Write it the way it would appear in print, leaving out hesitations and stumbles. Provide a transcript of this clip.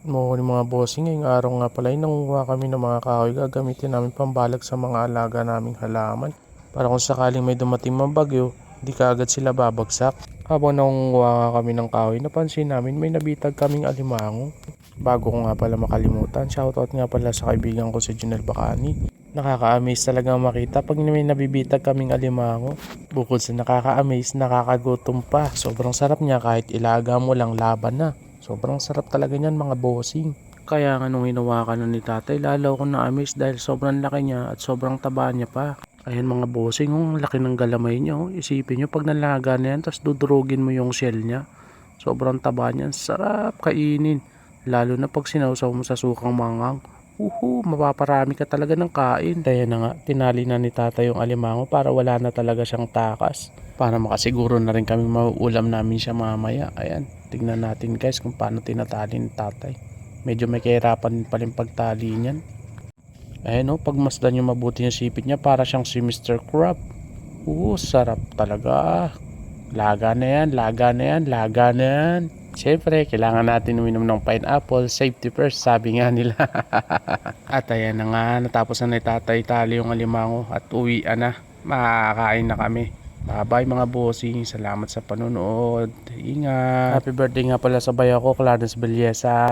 Morning mga bossing, ngayong araw nga pala ay nanguha kami ng mga kahoy gagamitin namin pambalag sa mga alaga naming halaman para kung sakaling may dumating mga bagyo, di kaagad sila babagsak. Habang nangunguha nga kami ng kahoy, napansin namin may nabitag kaming alimango. Bago ko nga pala makalimutan, shoutout nga pala sa kaibigan ko si Junel Bacani. Nakaka-amaze talaga makita pag may nabibitag kaming alimango. Bukod sa nakaka-amaze, nakakagutom pa. Sobrang sarap niya kahit ilaga mo lang, laban na. Sobrang sarap talaga niyan mga bossing. Kaya nga nung hinawakan na ni tatay, lalo ko na-amaze dahil sobrang laki niya at sobrang taba niya pa. Ayan mga bossing, ang laki ng galamay niya. Oh. Isipin nyo pag nalaga na yan, tapos dudurugin mo yung shell niya. Sobrang taba niyan, sarap kainin. Lalo na pag sinawsaw mo sa sukang mangang. Mapaparami ka talaga ng kain. Kaya na nga, tinali na ni tatay yung alimango para wala na talaga siyang takas. Para makasiguro na rin kami mauulam namin siya mamaya. Ayan, tignan natin guys kung paano tinatali ni tatay. Medyo may kahirapan pa rin pagtali niyan. Ayan o, pagmasdan nyo mabuti yung sipit niya para siyang si Mr. Crab. Sarap talaga. Laga na yan, laga na yan, laga na yan. Siyempre, kailangan natin uminom ng pineapple. Safety first, sabi nga nila. At ayan na nga, natapos na ni tatay tali yung alimango at uwian na. Makakain na kami. Bye bye mga bossing. Salamat sa panonood. Ingat. Happy birthday nga pala sa bayo ko, Clarence Bellesa.